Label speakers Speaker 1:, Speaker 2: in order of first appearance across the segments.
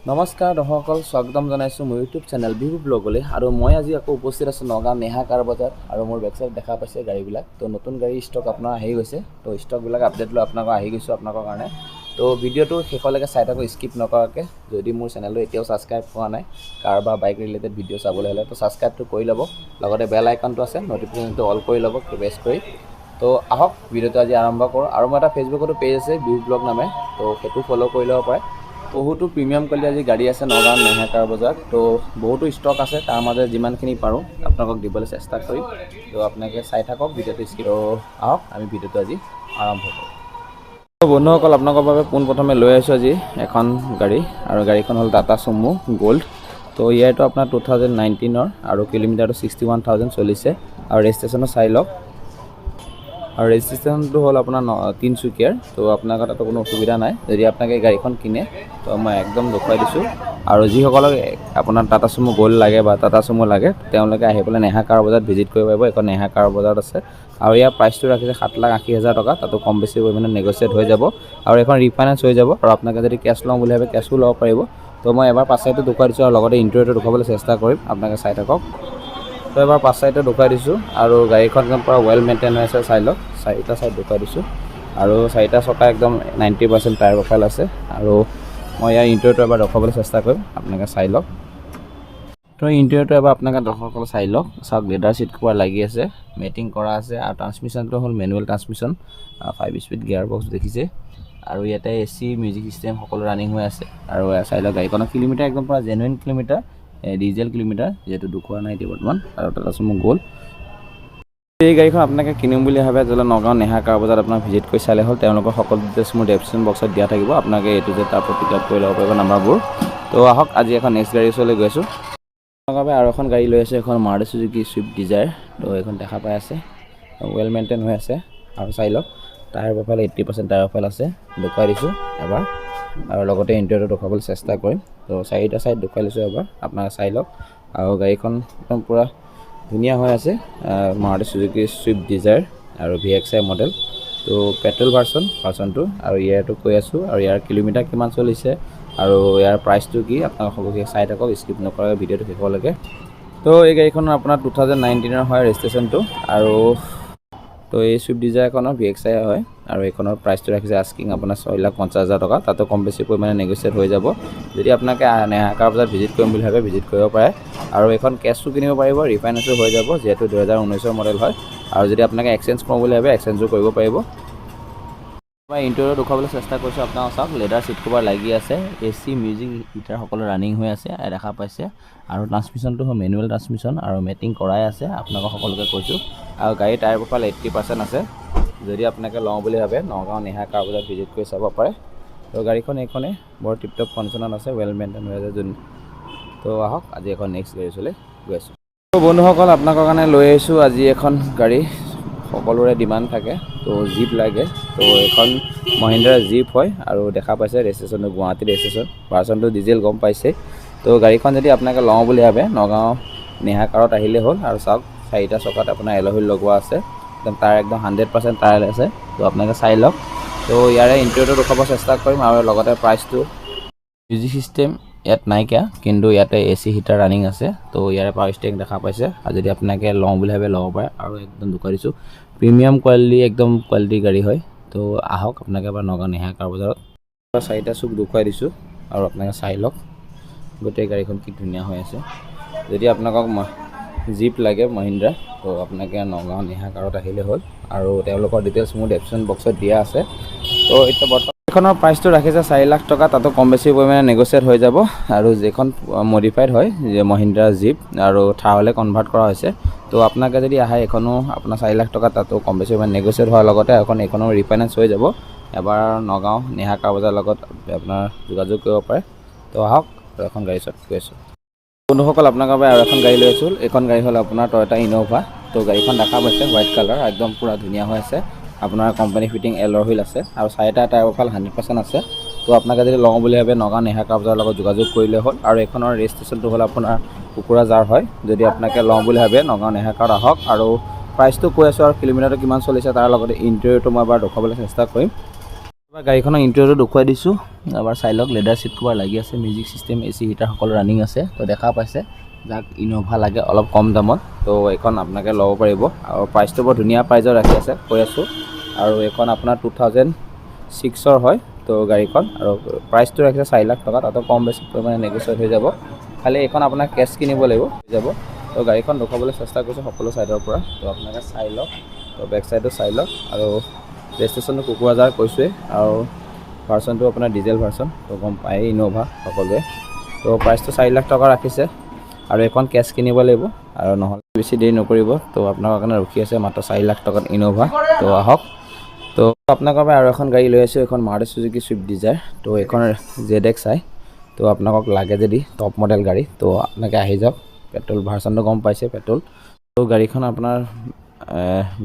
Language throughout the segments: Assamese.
Speaker 1: নমস্কাৰ দৰ্শকসকল, স্বাগতম জনাইছোঁ মোৰ ইউটিউব চেনেল বিহু ব্লগলৈ। আৰু মই আজি আকৌ উপস্থিত আছোঁ নগাঁও নেহা কাৰ বজাৰ। আৰু মোৰ বেকচাইড দেখা পাইছে গাড়ীবিলাক। তো নতুন গাড়ী ষ্টক আপোনাৰ আহি গৈছে। তো ষ্টকবিলাক আপডেট লৈ আপোনালোকৰ আহি গৈছোঁ আপোনালোকৰ কাৰণে। তো ভিডিঅ'টো শেষলৈকে চাই থাকক স্কিপ নকৰাকৈ। যদি মোৰ চেনেলটো এতিয়াও ছাবস্ক্ৰাইব কৰা নাই, কাৰ বা বাইক ৰিলেটেড ভিডিঅ' চাবলৈ হ'লে তো ছাবস্ক্ৰাইবটো কৰি ল'ব। লগতে বেল আইকনটো আছে, নটিফিকেশ্যনটো অল কৰি ল'ব প্ৰেছ কৰি। তো আহক ভিডিঅ'টো আজি আৰম্ভ কৰোঁ। আৰু মোৰ এটা ফেচবুকতো পেজ আছে বিহু ব্লগ নামে, তো সেইটো ফ'ল' কৰি ল'ব পাৰে। বহুতো প্ৰিমিয়াম কোৱালিটি আজি গাড়ী আছে নগাঁও নেহা কাৰ বজাৰত। তো বহুতো ষ্টক আছে, তাৰ মাজে যিমানখিনি পাৰোঁ আপোনালোকক দিবলৈ চেষ্টা কৰিম। তো আপোনালোকে চাই থাকক ভিডিঅ'টো স্কিপ। আহক আমি ভিডিঅ'টো আজি আৰম্ভ কৰোঁ। তো বন্ধুসকল, আপোনালোকৰ বাবে পোনপ্ৰথমে লৈ আহিছোঁ আজি এখন গাড়ী, আৰু গাড়ীখন হ'ল টাটা চুমু গ'ল্ড। তো ইয়াৰটো আপোনাৰ 2019 আৰু কিলোমিটাৰটো 61,000 চলিছে। আৰু ৰেজিষ্ট্ৰেশ্যনো চাই লওক। আৰু ৰেজিষ্ট্ৰেশ্যনটো হ'ল আপোনাৰ তিনিচুকীয়াৰ। তো আপোনালোকৰ তাতো কোনো অসুবিধা নাই। যদি আপোনালোকে গাড়ীখন কিনে তো মই একদম দেখুৱাই দিছোঁ। আৰু যিসকলক আপোনাৰ টাটা চুমু গ'ল্ড লাগে বা টাটা চুমু লাগে, তেওঁলোকে আহি পেলাই নেহা কাৰ বজাৰত ভিজিট কৰিব পাৰিব। এখন নেহা কাৰ বজাৰত আছে। আৰু ইয়াৰ প্ৰাইচটো ৰাখিছে 7,80,000 টকা। তাতো কম বেছি পৰিমাণে নেগচিয়েট হৈ যাব। আৰু এখন ৰিফাইনেন্স হৈ যাব। আৰু আপোনালোকে যদি কেছ লওঁ বুলি ভাবে কেছো ল'ব পাৰিব। তো মই এবাৰ পাছ চাইডটো দেখুৱাই দিছোঁ, আৰু লগতে ইণ্টেৰিয়ৰটো দেখুৱাবলৈ চেষ্টা কৰিম। আপোনালোকে চাই থাকক। তো এবাৰ পাছ চাইডটো দেখুৱাই দিছোঁ। আৰু গাড়ীখন একদম পূৰা ৱেল মেইনটেইন হৈ আছে, চাই লওক। চাৰিটা চাইড দেখুৱাই দিছোঁ। আৰু চাৰিটা চকা একদম 90% টায়াৰ প্ৰফাইল আছে। আৰু মই ইয়াৰ ইণ্টেৰিয়ৰটো এবাৰ দেখুৱাবলৈ চেষ্টা কৰিম, আপোনালোকে চাই লওক। তো ইণ্টেৰিয়ৰটো এবাৰ আপোনালোকে দৰ্শকসকলে চাই লওক। চাওক, লেডাৰ চিট কভাৰ লাগি আছে, মেটিং কৰা আছে। আৰু ট্ৰান্সমিশ্যনটো হ'ল manual transmission, 5 speed gear box দেখিছে। আৰু ইয়াতে AC মিউজিক চিষ্টেম সকলো ৰানিং হৈ আছে। আৰু চাই লওক গাড়ীখনৰ কিলোমিটাৰ একদম পূৰা জেনুইন কিলোমিটাৰ, ডিজেল কিলোমিটাৰ, যিহেতু দেখুওৱা নাই এতিয়া বৰ্তমান। আৰু টাটা চুমু গ'ল্ড। এই গাড়ীখন আপোনালোকে কিনিম বুলি ভাবে, তেতিয়াহ'লে নগাঁও নেহা কাৰ বজাৰত আপোনাক ভিজিট কৰি চালে হ'ল। তেওঁলোকৰ সকলো ডিটেইলছ মোৰ ডেছক্ৰিপশ্যন বক্সত দিয়া থাকিব। আপোনালোকে এইটো যে তাৰ পৰা পিক আপ কৰি ল'ব পাৰিব নাম্বাৰবোৰ। তো আহক আজি এখন নেক্সট গাড়ী ওচৰলৈ গৈ আছোঁ। আপোনালোকৰ বাবে আৰু এখন গাড়ী লৈ আছোঁ, এখন মাৰুতি চুজুকি ছুইফ্ট ডিজায়াৰ। তো এইখন দেখা পাই আছে, ৱেল মেইনটেইন হৈ আছে। আৰু চাই লওক, টায়াৰ প্ৰফাইল 80% টায়াৰ প্ৰফাইল আছে, দেখুৱাই দিছোঁ এবাৰ। আৰু লগতে ইণ্টেৰিয়ৰটো দেখুৱাবলৈ চেষ্টা কৰিম। তো চাৰিটা চাইড দেখুৱাই লৈছোঁ এবাৰ, আপোনালোকে চাই লওক। আৰু গাড়ীখন একদম পূৰা ধুনীয়া হৈ আছে, মাৰুতি চুজুকি ছুইফ্ট ডিজায়াৰ আৰু VXI মডেল। তো পেট্ৰল ভাৰ্চনটো। আৰু ইয়াৰটো কৈ আছোঁ, আৰু ইয়াৰ কিলোমিটাৰ কিমান চলিছে আৰু ইয়াৰ প্ৰাইচটো কি, আপোনালোক সকলোকে চাই থাকক স্কিপ নকৰাকৈ ভিডিঅ'টো শেষলৈকে। তো এই গাড়ীখনৰ আপোনাৰ 2019 হয় ৰেজিষ্ট্ৰেশ্যনটো। আৰু তো এই ছুইফ্ট ডিজায়াৰখনৰ VXI হয়। আৰু এইখনৰ প্ৰাইচটো ৰাখিছে আস্কিং আপোনাৰ 6,50,000 টকা। তাতো কম বেছি পৰিমাণে নেগচিয়েট হৈ যাব। যদি আপোনালোকে নেহা কাৰ বজাৰত ভিজিট কৰিম বুলি ভাবে ভিজিট কৰিব পাৰে। আৰু এইখন কেছো কিনিব পাৰিব, ৰিফাইনেন্সো হৈ যাব, যিহেতু 2019 মডেল হয়। আৰু যদি আপোনালোকে এক্সচেঞ্জ কৰোঁ বুলি ভাবে এক্সচেঞ্জো কৰিব পাৰিব। মই ইণ্টেৰিয়ৰ দেখুৱাবলৈ চেষ্টা কৰিছোঁ, আপোনালোকে চাওক। লেডাৰ চিট কভাৰ লাগি আছে, AC মিউজিক হিটাৰ সকলো ৰানিং হৈ আছে দেখা পাইছে। আৰু ট্ৰান্সমিশ্যনটো হ'ল মেনুৱেল ট্ৰান্সমিশ্যন, আৰু মেটিং কৰাই আছে, আপোনালোকক সকলোকে কৈছোঁ। আৰু গাড়ীৰ টায়াৰ প্ৰফাইল 80% আছে। যদি আপোনালোকে লওঁ বুলি ভাবে নগাঁও নেহা কাৰ বজাৰত ভিজিট কৰি চাব পাৰে। তো গাড়ীখন এইখনে বৰ টিপটপ কণ্ডিশ্যনত আছে, ৱেল মেইনটেইন হৈ আছে। তো আহক আজি এখন নেক্সট গাড়ী ওচৰলৈ গৈ আছোঁ। তো বন্ধুসকল, আপোনালোকৰ কাৰণে লৈ আহিছোঁ আজি এখন গাড়ী। সকলোৰে ডিমাণ্ড থাকে, তো জীপ লাগে। তো এইখন মহিন্দ্ৰাৰ জীপ হয়। আৰু দেখা পাইছে ৰেজিষ্ট্ৰেশ্যনটো গুৱাহাটী ৰেজিষ্ট্ৰেশ্যন, ভাৰ্চনটো ডিজেল গম পাইছে। তো গাড়ীখন যদি আপোনালোকে লওঁ বুলি ভাবে নগাঁও নেহা কাৰত আহিলে হ'ল। আৰু চাওক, চাৰিটা চকাত আপোনাৰ এল'হুইল লগোৱা আছে, একদম টায়াৰ একদম 100% টায়াৰ আছে। তো আপোনালোকে চাই লওক। তো ইয়াৰে ইণ্টেৰিয়ৰটো দেখুৱাব চেষ্টা কৰিম। আৰু লগতে প্ৰাইচটো, মিউজিক চিষ্টেম ইয়াত নাইকিয়া, কিন্তু ইয়াতে AC হিটাৰ ৰানিং আছে। তো ইয়াৰে পাৱাৰ ষ্টেৰিং দেখা পাইছে। আৰু যদি আপোনালোকে লওঁ বুলি ভাবে ল'ব পাৰে। আৰু একদম দেখুৱাই দিছোঁ, প্ৰিমিয়াম কোৱালিটি, একদম কোৱালিটি গাড়ী হয়। তো আহক আপোনালোকে এবাৰ নগাঁও নেহা কাৰ বজাৰত। চাৰিটা চুক দেখুৱাই দিছোঁ, আৰু আপোনালোকে চাই লওক গোটেই গাড়ীখন কি ধুনীয়া হৈ আছে। যদি আপোনালোকক জীপ লাগে মহিন্দ্ৰা, তো আপোনালোকে নগাঁও নেহা কাৰত আহিলে হ'ল। আৰু তেওঁলোকৰ ডিটেইলছ মোৰ ডেছক্ৰিপশ্যন বক্সত দিয়া আছে। তো এতিয়া বৰ্তমান এইখনৰ প্ৰাইচটো ৰাখিছে 4 লাখ টকা। তাতো কম বেছি পৰিমাণে নেগচিয়েট হৈ যাব। আৰু যিখন মডিফাইড হয়, যে মহিন্দ্ৰা জীপ আৰু থাৰলৈ কনভাৰ্ট কৰা হৈছে। তো আপোনালোকে যদি আহে, এইখনো আপোনাৰ 4 লাখ টকা, তাতো কম বেছি পৰিমাণে নেগচিয়েট হোৱাৰ লগতে এইখনো ৰিফাইনেন্স হৈ যাব। এবাৰ নগাঁও নেহা কাৰ বজাৰৰ লগত আপোনাৰ যোগাযোগ কৰিব পাৰে। তো আহক আৰু এখন গাড়ী ওচৰত গৈ আছোঁ। বন্ধুসকল, আপোনালোকৰ বাবে আৰু এখন গাড়ী লৈ আছোঁ। এইখন গাড়ী হ'ল আপোনাৰ টয়টা ইন'ভা। তো গাড়ীখন দেখা পাইছে, হোৱাইট কালাৰ, একদম পূৰা ধুনীয়া হৈ আছে। আপোনাৰ কোম্পানী ফিটিং এল'হুইল আছে। আৰু চাৰিটা টায়াৰ প্ৰফাইল 100% আছে। তো আপোনালোকে যদি লওঁ বুলি ভাবে নগাঁও নেহা কাৰ বজাৰৰ লগত যোগাযোগ কৰিলে হ'ল। আৰু এইখনৰ ৰেজিষ্ট্ৰেশ্যনটো হ'ল আপোনাৰ কুকুৰাঝাৰ হয়। যদি আপোনালোকে লওঁ বুলি ভাবে নগাঁও নেহা কাৰত আহক। আৰু প্ৰাইচটো কৈ আছোঁ, আৰু কিলোমিটাৰটো কিমান চলিছে তাৰ লগতে ইণ্টেৰিয়ৰটো মই এবাৰ দেখুৱাবলৈ চেষ্টা কৰিম। এবাৰ গাড়ীখনৰ ইণ্টেৰিয়ৰটো দেখুৱাই দিছোঁ। এবাৰ চাই লওক, লেডাৰ চিট কভাৰ লাগি আছে, মিউজিক চিষ্টেম, এচি হিটাৰ সকলো ৰানিং আছে। তো দেখা পাইছে, যাক ইন'ভা লাগে অলপ কম দামত, তো এইখন আপোনালোকে ল'ব পাৰিব। আৰু প্ৰাইচটো বৰ ধুনীয়া প্ৰাইজত ৰাখি আছে, কৈ আছোঁ। আৰু এইখন আপোনাৰ 2006 হয় তো গাড়ীখন, আৰু প্ৰাইচটো ৰাখিছে 4 লাখ টকা। তাতো কম বেছি পৰিমাণে নেগোচিয়েট হৈ যাব। খালি এইখন আপোনাৰ কেছ কিনিব লাগিব, হৈ যাব। তো গাড়ীখন দেখুৱাবলৈ চেষ্টা কৰিছোঁ সকলো ছাইডৰ পৰা। তো আপোনালোকে চাই লওক, তো বেক ছাইডো চাই লওক। আৰু ৰেজিষ্ট্ৰেশ্যনটো কোকৰাঝাৰ কৈছোঁৱেই, আৰু ভাৰ্চনটো আপোনাৰ ডিজেল ভাৰ্চন, তো গম পায়েই ইন'ভা সকলোৱে। তো প্ৰাইচটো 4 লাখ টকা ৰাখিছে, আৰু এখন কেছ কিনিব লাগিব। আৰু নহ'লে বেছি দেৰি নকৰিব, তো আপোনালোকৰ কাৰণে ৰখি আছে মাত্ৰ 4 লাখ টকাত ইন'ভা। তো আহক। তো আপোনালোকৰ পৰা আৰু এখন গাড়ী লৈ আছোঁ, এখন মাৰুতি চুজুকি ছুইফ্ট ডিজায়াৰ। তো এইখন ZX আই। তো আপোনালোকক লাগে যদি টপ মডেল গাড়ী, তো আপোনালোকে আহি যাওক। পেট্ৰল ভাৰ্চনটো গম পাইছে, পেট্ৰল। তো গাড়ীখন আপোনাৰ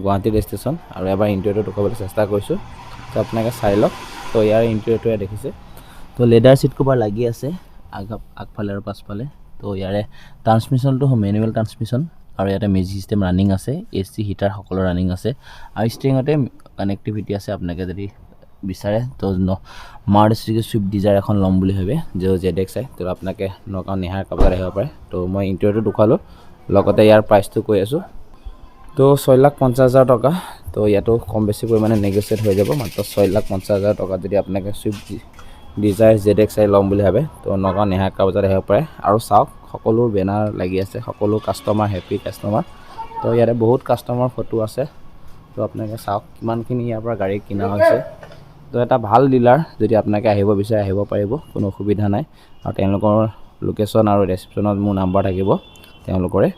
Speaker 1: গুৱাহাটী ৰেজিষ্ট্ৰেশ্যন, আৰু এবাৰ ইণ্টেৰিয়ৰটো দেখুৱাবলৈ চেষ্টা কৰিছোঁ। তো আপোনালোকে চাই লওক। তো ইয়াৰ ইণ্টেৰিয়ৰটোৱে দেখিছে। তো লেডাৰ চিট কভাৰ লাগি আছে আগফালে আৰু পাছফালে। তো ইয়াৰে ট্ৰান্সমিশ্যনটো মেনুৱেল ট্ৰান্সমিশ্যন, আৰু ইয়াতে মিউজিক চিষ্টেম ৰানিং আছে, AC হিটাৰ সকলো ৰানিং আছে, আৰু ষ্টিৰিঙতে কানেক্টিভিটি আছে। আপোনালোকে যদি বিচাৰে তো মাৰুতি চুজুকি ছুইফ্ট ডিজায়াৰ এখন ল'ম বুলি ভাবে, ZX আই, তো আপোনালোকে নগাঁও নেহাৰ কাপোৰত আহিব পাৰে। তো মই ইণ্টেৰিয়ৰটো দেখুৱালোঁ, লগতে ইয়াৰ প্ৰাইচটো কৈ আছোঁ। তো 6,50,000 টকা। তো ইয়াতো কম বেছি পৰিমাণে নেগোচিয়েট হৈ যাব, মাত্ৰ 6,50,000 টকা যদি আপোনালোকে ছুইফ্ট ডিজায়াৰ ZX আই ল'ম বুলি ভাবে। তো নগাঁও নেহাৰ কাপোৰত আহিব পাৰে। আৰু চাওক, সকলো বেনাৰ লাগি আছে, সকলো কাষ্টমাৰ হেপী কাষ্টমাৰ। তো ইয়াতে বহুত কাষ্টমাৰ ফটো আছে। তো আপোনালোকে চাওক কিমানখিনি ইয়াৰ পৰা গাড়ী কিনা হৈছে। তো এটা ভাল ডিলাৰ, যদি আপোনালোকে আহিব বিচাৰে আহিব পাৰিব, কোনো অসুবিধা নাই। আৰু তেওঁলোকৰ লোকেশ্যন আৰু ৰেচিপশ্যনত মোৰ নাম্বাৰ থাকিব তেওঁলোকৰে,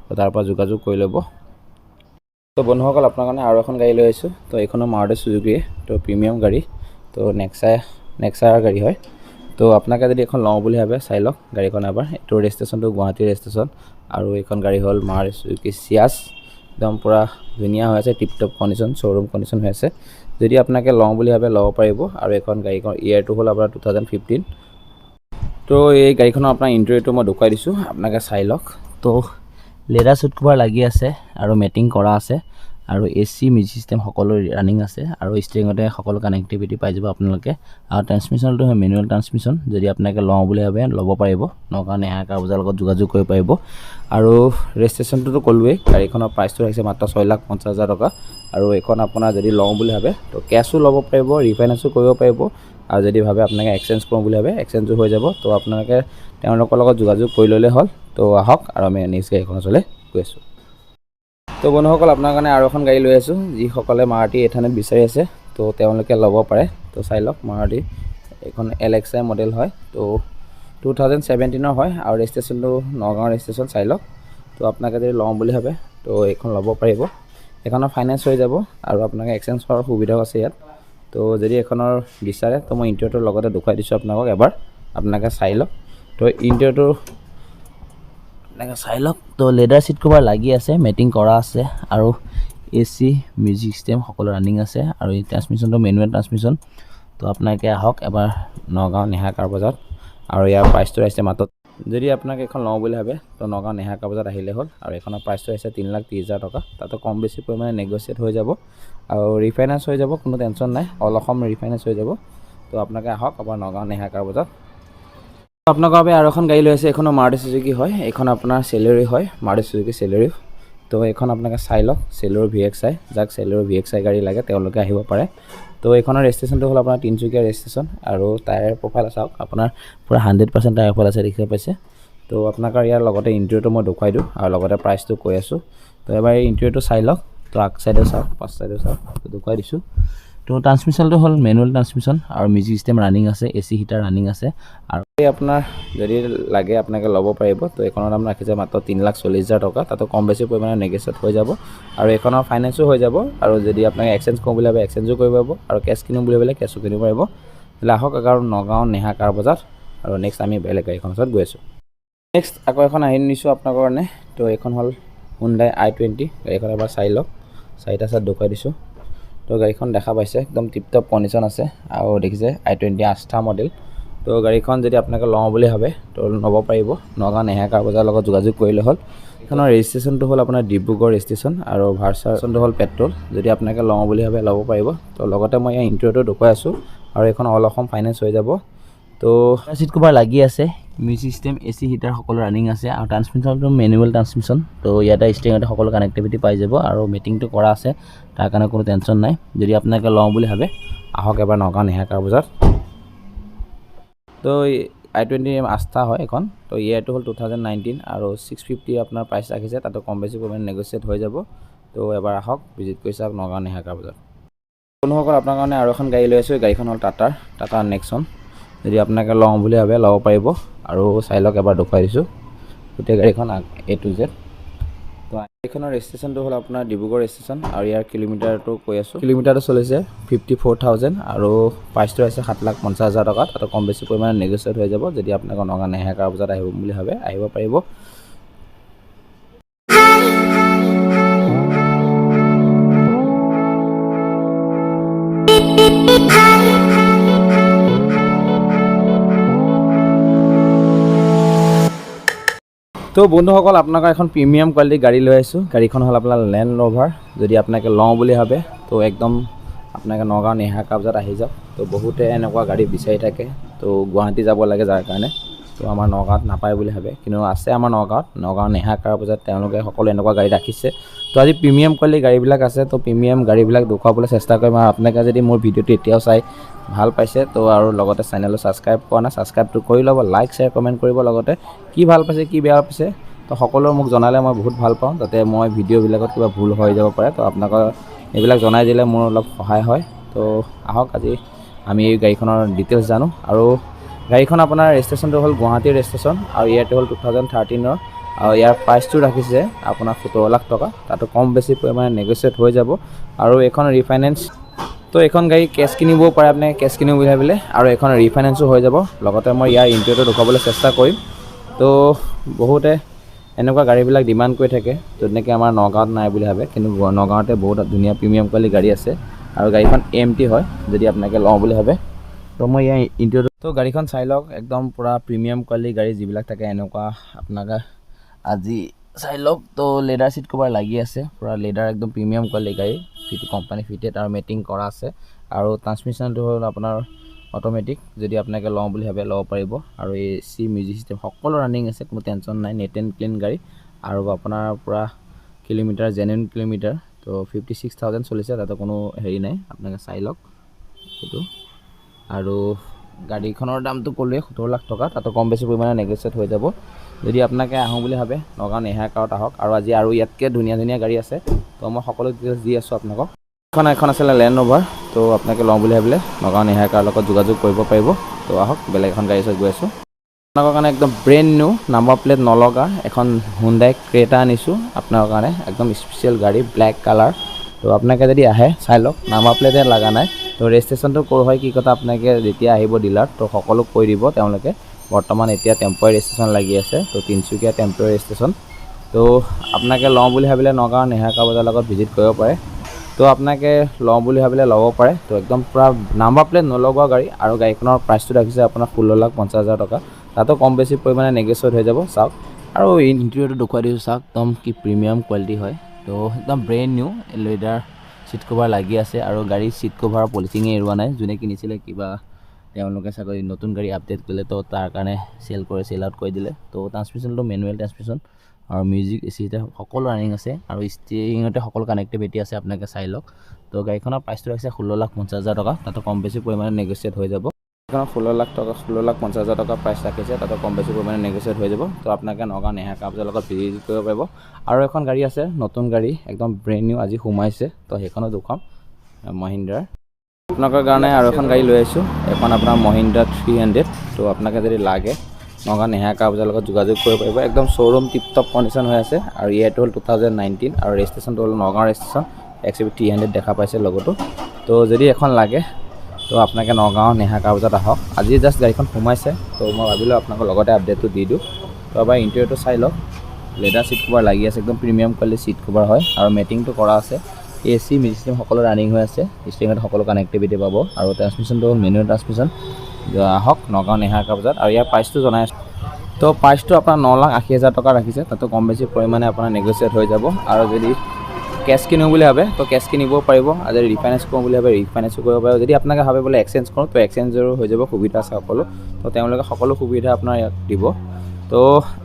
Speaker 1: তো তাৰ পৰা যোগাযোগ কৰি ল'ব। তো বন্ধুসকল, আপোনাৰ কাৰণে আৰু এখন গাড়ী লৈ আহিছোঁ। তো এইখনো মাৰুতি চুজুকিয়ে, তো প্ৰিমিয়াম গাড়ী, তো নেক্সাৰ গাড়ী হয়। তো আপোনালোকে যদি এখন লওঁ বুলি ভাবে চাই লওক গাড়ীখন এবাৰ। এইটো ৰেজিষ্ট্ৰেশ্যনটো গুৱাহাটী ৰেজিষ্ট্ৰেশ্যন, আৰু এইখন গাড়ী হ'ল মাৰুতি চুজুকি চিয়াছ। একদম পূৰা ধুনীয়া হৈ আছে, টিপটপ কণ্ডিশ্যন, শ্ব'ৰুম কণ্ডিশ্যন হৈ আছে। যদি আপোনালোকে লওঁ বুলি ভাবে ল'ব পাৰিব। আৰু এইখন গাড়ীখন ইয়েৰটো হ'ল আপোনাৰ 2015। তো এই গাড়ীখনৰ আপোনাৰ ইণ্টেৰিয়ৰটো মই দেখুৱাই দিছোঁ, আপোনালোকে চাই লওক। তো লেডাৰ চিট কভাৰ লাগি আছে, আৰু মেটিং কৰা আছে, আৰু AC মিউজিক চিষ্টেম সকলো ৰানিং আছে, আৰু ষ্টিৰিঙতে সকলো কানেক্টিভিটি পাই যাব আপোনালোকে। আৰু ট্ৰান্সমিশ্যনটো হয় মেনুৱেল ট্ৰান্সমিশ্যন, যদি আপোনালোকে লওঁ বুলি ভাবে ল'ব পাৰিব। নগাঁও নেহাৰ কাপোৰৰ লগত যোগাযোগ কৰিব পাৰিব। আৰু ৰেজিষ্ট্ৰেশ্যনটোতো ক'লোৱেই, গাড়ীখনৰ প্ৰাইচটো ৰাখিছে মাত্ৰ 6,50,000 টকা। আৰু এইখন আপোনাৰ যদি লওঁ বুলি ভাবে তো কেছো ল'ব পাৰিব, ৰিফাইনেন্সো কৰিব পাৰিব। আৰু যদি ভাবে আপোনালোকে এক্সচেঞ্জ কৰোঁ বুলি ভাবে এক্সচেঞ্জো হৈ যাব। তো আপোনালোকে তেওঁলোকৰ লগত যোগাযোগ কৰি ল'লে হ'ল। তো আহক, আৰু আমি নেক্সট গাড়ীখনৰ ওচৰলৈ গৈ আছোঁ। তো বন্ধুসকল, আপোনাৰ কাৰণে আৰু এখন গাড়ী লৈ আছোঁ। যিসকলে মাৰুতি 800 বিচাৰি আছে তো তেওঁলোকে ল'ব পাৰে। তো চাই লওক, মাৰুতি এইখন LX আই মডেল হয়। তো 2017 হয়, আৰু ৰেজিষ্ট্ৰেশ্যনটো নগাঁও ৰেজিষ্ট্ৰেশ্যন। চাই লওক। তো আপোনালোকে যদি লওঁ বুলি ভাবে তো এইখন ল'ব পাৰিব। এইখনৰ ফাইনেন্স হৈ যাব, আৰু আপোনালোকে এক্সচেঞ্জ কৰাৰ সুবিধাও আছে ইয়াত। তো যদি এইখনৰ বিচাৰে তো মই ইণ্টেৰিয়ৰটোৰ লগতে দেখুৱাই দিছোঁ আপোনালোকক এবাৰ, আপোনালোকে চাই লওক। তো ইণ্টেৰিয়ৰটো এনেকৈ চাই লওক। তো লেডাৰ চিট কভাৰ লাগি আছে, মেটিং কৰা আছে, আৰু AC মিউজিক চিষ্টেম সকলো ৰানিং আছে, আৰু এই ট্ৰান্সমিশ্যনটো মেনুৱেল ট্ৰান্সমিশ্যন। তো আপোনালোকে আহক এবাৰ নগাঁও নেহাৰ কাৰ বজাৰত, আৰু ইয়াৰ প্ৰাইচটো আহিছে মাত্ৰ, যদি আপোনালোকে এখন লওঁ বুলি ভাবে তো নগাঁও নেহাৰ কাৰ বজাৰত আহিলে হ'ল। আৰু এইখনৰ প্ৰাইচটো আহিছে 3,30,000 টকা। তাতো কম বেছি পৰিমাণে নেগোচিয়েট হৈ যাব, আৰু ৰিফাইনেন্স হৈ যাব, কোনো টেনশ্যন নাই, অল অসম ৰিফাইনেন্স হৈ যাব। তো আপোনালোকে আহক এবাৰ নগাঁও নেহাৰ কাৰ বজাৰত। আপোনালোকৰ বাবে আৰু এখন গাড়ী লৈ আছে, এইখনো মাৰুতি চুজুকি হয়। এইখন আপোনাৰ চেলেৰি হয়, মাৰুতি চুজুকি চেলেৰি। তো এইখন আপোনালোকে চাই লওক, চেলেৰি VX আই, যাক চেলেৰি VX আই গাড়ী লাগে তেওঁলোকে আহিব পাৰে। তো এইখনৰ ৰেজিষ্ট্ৰেশ্যনটো হ'ল আপোনাৰ তিনিচুকীয়া ৰেজিষ্ট্ৰেশ্যন, আৰু টায়াৰ প্ৰফাইল চাওক, আপোনাৰ পূৰা 100% টায়াৰ প্ৰফাইল আছে, দেখিব পাইছে। তো আপোনালোকৰ ইয়াৰ লগতে ইণ্টেৰিয়ৰটো মই দেখুৱাই দিওঁ, আৰু লগতে প্ৰাইচটো কৈ আছোঁ। তো এবাৰ এই ইণ্টেৰিয়ৰটো চাই লওক। তো আগ চাইডেও চাওক, পাছ চাইডেও চাওক, তো দেখুৱাই দিছোঁ। তো ট্ৰান্সমিশ্যনটো হ'ল মেনুৱেল ট্ৰান্সমিশ্যন, আৰু মিউজিক চিষ্টেম ৰানিং আছে, AC হিটাৰ ৰানিং আছে। আৰু এই আপোনাৰ যদি লাগে আপোনালোকে ল'ব পাৰিব। তো এইখনৰ দাম ৰাখিছে মাত্ৰ 3,40,000 টকা। তাতো কম বেছি পৰিমাণে নেগোচিয়েট হৈ যাব, আৰু এইখনৰ ফাইনেন্সো হৈ যাব। আৰু যদি আপোনালোকে এক্সচেঞ্জ কৰোঁ বুলি ভাবে এক্সচেঞ্জো কৰিব পাৰিব, আৰু কেছ কিনো বুলি ভাবিলে কেছো কিনিব পাৰিব। তেতিয়াহ'লে আহক আৰু নগাঁও নেহাৰ কাৰ বজাৰ, আৰু নেক্সট আমি বেলেগ গাড়ীখনৰ ওচৰত গৈ আছোঁ। নেক্সট আকৌ এখন আহি নিছোঁ আপোনালোকৰ কাৰণে। তো এইখন হ'ল Hyundai i20। গাড়ীখন এবাৰ চাই লওক, চাৰিটা চাইড দেখুৱাই দিছোঁ। তো গাড়ীখন দেখা পাইছে, একদম টিপটপ কণ্ডিশ্যন আছে, আৰু দেখিছে i20 আস্থা মডেল। তো গাড়ীখন যদি আপোনালোকে লওঁ বুলি ভাবে তো ল'ব পাৰিব, নগাঁও নেহাৰ কাৰ বজাৰৰ লগত যোগাযোগ কৰিলে হ'ল। এইখনৰ ৰেজিষ্ট্ৰেশ্যনটো হ'ল আপোনাৰ ডিব্ৰুগড় ৰেজিষ্ট্ৰেশ্যন, আৰু ভাৰ্চনটো হ'ল পেট্ৰল। যদি আপোনালোকে লওঁ বুলি ভাবে ল'ব পাৰিব। তো লগতে মই ইয়াৰ ইণ্টেৰিয়ৰটো দেখুৱাই আছোঁ, আৰু এখন অল অসম ফাইনেন্স হৈ যাব তো সিট কভাৰ লাগি আছে মিউজিক সিস্টেম এসি হিটাৰ সকলো ৰানিং আছে আৰু ট্ৰান্সমিশনটো মেনুৱেল ট্ৰান্সমিশন তো ইয়াতে ষ্টেৰিংতে সকলো কানেক্টিভিটি পাই যাব আৰু মিটিংটো কৰা আছে তাৰ কাৰণে কোনো টেনচন নাই যদি আপোনালোকে লওঁ বুলি ভাবে আহক এবাৰ নগাঁও নেহা কাৰ বজাৰ তো i20 আস্থা হয় এখন তো ইয়াৰটো হ'ল 2019 আৰু 650 আপোনাৰ প্ৰাইচ ৰাখিছে তাতো কম বেছি পৰিমাণে নেগোচিয়েট হৈ যাব তো এবাৰ আহক ভিজিট কৰি চাওক নগাঁও নেহা কাৰ বজাৰ বন্ধুসকল আপোনাৰ কাৰণে আৰু এখন গাড়ী লৈ আছোঁ গাড়ীখন হ'ল টাটা নেক্সন যদি আপোনালোকে লওঁ বুলি ভাবে ল'ব পাৰিব আৰু চাই লওক এবাৰ দেখুৱাই দিছোঁ গোটেই গাড়ীখন A to Z তো গাড়ীখনৰ ৰেজিষ্ট্ৰেশ্যনটো হ'ল আপোনাৰ ডিব্ৰুগড় ৰেজিষ্ট্ৰেশ্যন আৰু ইয়াৰ কিলোমিটাৰটো কৈ আছোঁ কিলোমিটাৰটো চলিছে 54,000 আৰু প্ৰাইচটো আছে 7,50,000 টকা তাতো কম বেছি পৰিমাণে নেগোচিয়েট হৈ যাব যদি আপোনালোকৰ নগাঁও নেহা কাৰ বজাৰত আহিব বুলি ভাবে আহিব পাৰিব তো বন্ধুসকল আপোনালোকৰ এখন প্ৰিমিয়াম কোৱালিটি গাড়ী লৈ আহিছোঁ গাড়ীখন হ'ল আপোনাৰ লেণ্ড ৰ'ভাৰ যদি আপোনালোকে লওঁ বুলি ভাবে তো একদম আপোনালোকে নগাঁও নেহা কাৰ বজাৰত আহি যাওক তো বহুতে এনেকুৱা গাড়ী বিচাৰি থাকে তো গুৱাহাটী যাব লাগে যাৰ কাৰণে তো আমাৰ নগাঁৱত নাপায় বুলি ভাবে কিন্তু আছে আমাৰ নগাঁও নেহা কাৰ বজাৰত তেওঁলোকে সকলো এনেকুৱা গাড়ী ৰাখিছে তো আজি প্ৰিমিয়াম কোৱালিটি গাড়ীবিলাক আছে তো প্ৰিমিয়াম গাড়ীবিলাক দেখুৱাবলৈ চেষ্টা কৰিম আৰু আপোনালোকে যদি মোৰ ভিডিঅ'টো এতিয়াও চাই ভাল পাইছে তো আৰু লগতে চেনেলটো ছাবস্ক্ৰাইব কৰা নাই ছাবস্ক্ৰাইবটো কৰি ল'ব লাইক শ্বেয়াৰ কমেণ্ট কৰিব লগতে কি ভাল পাইছে কি বেয়া পাইছে তো সকলো মোক জনালে মই বহুত ভাল পাওঁ যাতে মই ভিডিঅ'বিলাকত কিবা ভুল হৈ যাব পাৰে তো আপোনালোকৰ এইবিলাক জনাই দিলে মোৰ অলপ সহায় হয় তো আহক আজি আমি এই গাড়ীখনৰ ডিটেইলছ জানো আৰু গাড়ীখন আপোনাৰ ৰেজিষ্ট্ৰেশ্যনটো হ'ল গুৱাহাটীৰ ৰেজিষ্ট্ৰেশ্যন আৰু ইয়াৰটো হ'ল 2013 আৰু ইয়াৰ প্ৰাইচটো ৰাখিছে আপোনাৰ 17 লাখ টকা তাতো কম বেছি পৰিমাণে নেগোচিয়েট হৈ যাব আৰু এখন ৰিফাইনেন্স তো এখন গাড়ী কেছ কিনিবও পাৰে আপুনি কেছ কিনিব বুলি ভাবিলে আৰু এখন ৰিফাইনেন্সো হৈ যাব লগতে মই ইয়াৰ ইণ্টেৰিয়ৰটো দেখুৱাবলৈ চেষ্টা কৰিম তো বহুতে এনেকুৱা গাড়ীবিলাক ডিমাণ্ড কৰি থাকে তো তেনেকৈ আমাৰ নগাঁৱত নাই বুলি ভাবে কিন্তু নগাঁৱতে বহুত ধুনীয়া প্ৰিমিয়াম কোৱালিটি গাড়ী আছে আৰু গাড়ীখন AMT হয় যদি আপোনালোকে লওঁ বুলি ভাবে তো মই ইয়াৰ ইণ্টেৰিয়ৰ তো গাড়ীখন চাই লওক একদম পুৰা প্ৰিমিয়াম কোৱালিটি গাড়ী যিবিলাক থাকে এনেকুৱা আপোনালোকে আজি চাই লওক তো লেডাৰ সিট কভাৰ লাগি আছে পুৰা লেডাৰ একদম প্ৰিমিয়াম কোৱালিটি গাড়ী কোম্পানী ফিটেড আৰু মেটিং কৰা আছে আৰু ট্ৰান্সমিশ্যনটো হ'ল আপোনাৰ অটোমেটিক যদি আপোনালোকে লওঁ বুলি ভাবে ল'ব পাৰিব আৰু AC মিউজিক সিস্টেম সকলো ৰানিং আছে কোনো টেনচন নাই নেট এণ্ড ক্লিন গাড়ী আৰু আপোনাৰ পুৰা কিলোমিটাৰ জেনুইন কিলোমিটাৰ তো 56,000 চলিছে তাতে কোনো হেৰি নাই আপোনালোকে চাই লওক সেইটো আৰু গাড়ীখনৰ দামটো ক'লোৱে 17 লাখ টকা তাতো কম বেছি পৰিমাণে নেগোচিয়েট হৈ যাব যদি আপোনালোকে আহোঁ বুলি ভাবে নগাঁও নেহা কাৰত আহক আৰু আজি আৰু ইয়াতকৈ ধুনীয়া ধুনীয়া গাড়ী আছে তো মই সকলো ডিটেইলছ দি আছোঁ আপোনালোকক এখন আছিলে লেণ্ড ৰ'ভাৰ তো আপোনালোকে লওঁ বুলি ভাবিলে নগাঁও নেহা কাৰৰ লগত যোগাযোগ কৰিব পাৰিব তো আহক বেলেগ এখন গাড়ী গৈ আছোঁ আপোনালোকৰ কাৰণে একদম ব্ৰেণ্ড নিউ নাম্বাৰ প্লেট নলগা এখন হুণ্ডাই ক্ৰেটা আনিছোঁ আপোনালোকৰ কাৰণে একদম স্পেচিয়েল গাড়ী ব্লেক কালাৰ তো আপোনালোকে যদি আহে চাই লওক নাম্বাৰ প্লেটে লগা নাই তো ৰেজিষ্ট্ৰেশ্যনটো ক'ৰ হয় কি কথা আপোনালোকে যেতিয়া আহিব ডিলাৰত তো সকলো কৈ দিব তেওঁলোকে বৰ্তমান এতিয়া টেম্প'ৰাৰী ৰেজিষ্ট্ৰেশ্যন লাগি আছে তো তিনিচুকীয়া টেম্প'ৰাৰী ৰেজিষ্ট্ৰেশ্যন তো আপোনালোকে লওঁ বুলি ভাবিলে নগাঁও নেহা কাৰ বজাৰৰ লগত ভিজিট কৰিব পাৰে তো আপোনালোকে লওঁ বুলি ভাবিলে ল'ব পাৰে তো একদম পূৰা নাম্বাৰ প্লেট নলগোৱা গাড়ী আৰু গাড়ীখনৰ প্ৰাইচটো ৰাখিছে আপোনাৰ 16,50,000 টকা তাতো কম বেছি পৰিমাণে নেগোচিয়েট হৈ যাব চাওক আৰু ইণ্টেৰিয়ৰটো দেখুৱাই দিছোঁ চাওক একদম কি প্ৰিমিয়াম কোৱালিটি হয় তো একদম brand new leather seat cover লাগি আছে আৰু গাড়ীৰ সিট কভাৰৰ পলিথিঙে এৰোৱা নাই যোনে কিনিছিলে কিবা তেওঁলোকে চাগৈ নতুন গাড়ী আপডেট কৰিলে তো তাৰ কাৰণে চেল আউট কৰি দিলে তো ট্ৰান্সমিশ্যনটো মেনুৱেল ট্ৰান্সমিশ্যন আৰু মিউজিক এচিতে সকলো ৰানিং আছে আৰু ষ্টিৰিঙতে সকলো কানেক্টিভিটি আছে আপোনালোকে চাই লওক তো গাড়ীখনৰ প্ৰাইচটো ৰাখিছে 16,50,000 টকা তাতো কম বেছি পৰিমাণে নেগোচিয়েট হৈ যাব গাড়ীখনৰ 16,50,000 টকা প্ৰাইচ ৰাখিছে তাতো কম বেছি পৰিমাণে নেগোচিয়েট হৈ যাব তো আপোনালোকে নগাঁও নেহা কাৰ বজাৰৰ লগত ভিজিট কৰিব পাৰিব আৰু এখন গাড়ী আছে নতুন গাড়ী একদম ব্ৰেণ্ড নিউ আজি সোমাইছে তো সেইখনো দেখুৱাম মহিন্দ্ৰাৰ আপোনালোকৰ কাৰণে আৰু এখন গাড়ী লৈ আহিছোঁ এখন আপোনাৰ মহিন্দ্ৰা 300 তো আপোনালোকে যদি লাগে নগাঁও নেহা কাৰ বজাৰৰ লগত যোগাযোগ কৰিব পাৰিব একদম শ্ব'ৰুম টিপটপ কণ্ডিশ্যন হৈ আছে আৰু ইয়াৰটো হ'ল 2019 আৰু ৰেজিষ্ট্ৰেশ্যনটো হ'ল নগাঁও ৰেজিষ্ট্ৰেশ্যন XUV 300 দেখা পাইছে লগতো তো যদি এখন লাগে তো আপোনালোকে নগাঁও নেহা কাৰ বজাৰত আহক আজি জাষ্ট গাড়ীখন সোমাইছে তো মই ভাবিলোঁ আপোনালোকৰ লগতে আপডেটটো দি দিওঁ তো এবাৰ ইণ্টেৰিয়ৰটো চাই লওক লেডাৰ সিট কভাৰ লাগি আছে একদম প্ৰিমিয়াম কোৱালিটি সিট কভাৰ হয় আৰু মেটিংটো কৰা আছে AC মিউজিক সিস্টেম সকলো ৰানিং হৈ আছে ষ্টিৰিঙত সকলো কানেক্টিভিটি পাব আৰু ট্ৰান্সমিশ্যনটো হ'ল মেনুৱেল ট্ৰান্সমিশ্যন আহক নগাঁও নেহা কাৰ বজাৰত আৰু ইয়াৰ প্ৰাইচটো জনাই আছোঁ তো প্ৰাইচটো আপোনাৰ 9,80,000 টকা ৰাখিছে তাতো কম বেছি পৰিমাণে আপোনাৰ নেগোচিয়েট হৈ যাব আৰু যদি কেছ কিনো বুলি ভাবে তো কেছ কিনিব পাৰিব আৰু যদি ৰিফাইনেন্স কৰোঁ বুলি ভাবে ৰিফাইনেন্সো কৰিব পাৰিব যদি আপোনালোকে ভাবে বোলে এক্সচেঞ্জ কৰোঁ তো এক্সচেঞ্জৰো হৈ যাব সুবিধা আছে সকলো তো তেওঁলোকে সকলো সুবিধা আপোনাৰ ইয়াত দিব তো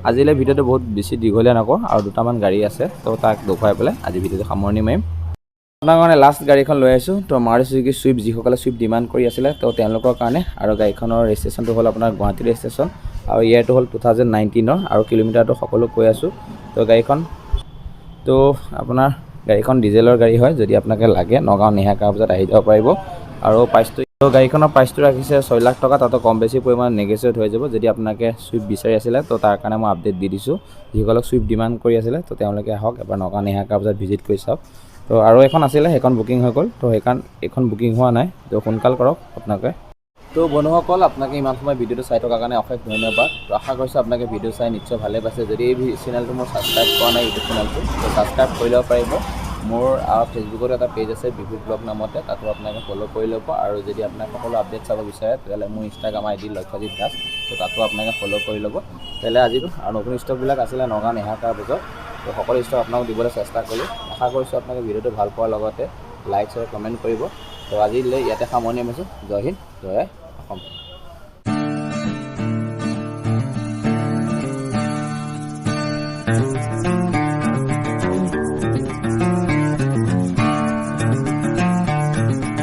Speaker 1: আজিলৈ ভিডিঅ'টো বহুত বেছি দীঘলীয়া নকৰোঁ আৰু দুটামান গাড়ী আছে তো তাক দেখুৱাই পেলাই আজি ভিডিঅ'টো সামৰণি মাৰিম আপোনাৰ কাৰণে লাষ্ট গাড়ীখন লৈ আহিছোঁ তো মাৰুতি চুজুকি চুইফ্ট যিসকলে চুইফ্ট ডিমাণ্ড কৰি আছিলে তো তেওঁলোকৰ কাৰণে আৰু গাড়ীখনৰ ৰেজিষ্ট্ৰেশ্যনটো হ'ল আপোনাৰ গুৱাহাটী ৰেজিষ্ট্ৰেশ্যন আৰু ইয়েৰটো হ'ল 2019 আৰু কিলোমিটাৰটো সকলো কৈ আছোঁ তো গাড়ীখন তো আপোনাৰ গাড়ীখন ডিজেলৰ গাড়ী হয় যদি আপোনাক লাগে নগাঁও নেহা কাৰ বজাত আহি যাব পাৰিব আৰু প্ৰাইচটো তো গাড়ীখনৰ প্ৰাইচটো ৰাখিছে 6 লাখ টকা তাতো কম বেছি পৰিমাণে নেগেচিয়েট হৈ যাব যদি আপোনালোকে চুইফ্ট বিচাৰি আছিলে তো তাৰ কাৰণে মই আপডেট দি দিছোঁ যিসকলক চুইফ্ট ডিমাণ্ড কৰি আছিলে তো তেওঁলোকে আহক এবাৰ নগাঁও নেহা কাৰ বজাত ভিজিট কৰি চাওক তো আৰু এখন আছিলে সেইখন বুকিং হৈ গ'ল তো সেইখন এইখন বুকিং হোৱা নাই তো সোনকাল কৰক আপোনালোকে তো বন্ধুসকল আপোনালোকে ইমান সময় ভিডিঅ'টো চাই থকাৰ কাৰণে অশেষ ধন্যবাদ তো আশা কৰিছোঁ আপোনালোকে ভিডিঅ' চাই নিশ্চয় ভালে পাইছে যদি এই চেনেলটো মোৰ ছাবস্ক্ৰাইব কৰা নাই ইউটিউব চেনেলটো তো ছাবস্ক্ৰাইব কৰি ল'ব পাৰিব মোৰ ফেচবুকত এটা পেজ আছে বিহু ব্লগ নামতে তাতো আপোনালোকে ফ'ল' কৰি ল'ব আৰু যদি আপোনালোকে সকলো আপডেট চাব বিচাৰে তেতিয়াহ'লে মোৰ ইনষ্টাগ্ৰাম আইডি লক্ষ্যজিত দাস তো তাতো আপোনালোকে ফ'ল' কৰি ল'ব তেতিয়াহ'লে আজিতো আৰু নতুন ষ্টকবিলাক আছিলে নগাঁও নেহা কাৰ বজাত তো সকলো ষ্টক আপোনাক দিবলৈ চেষ্টা কৰিলোঁ আশা কৰিছোঁ আপোনালোকে ভিডিঅ'টো ভাল পোৱাৰ লগতে লাইক শ্বেয়াৰ কমেণ্ট কৰিব তো আজিলৈ ইয়াতে সামৰণি মাৰিছোঁ জয় হিন্দ জয় অসম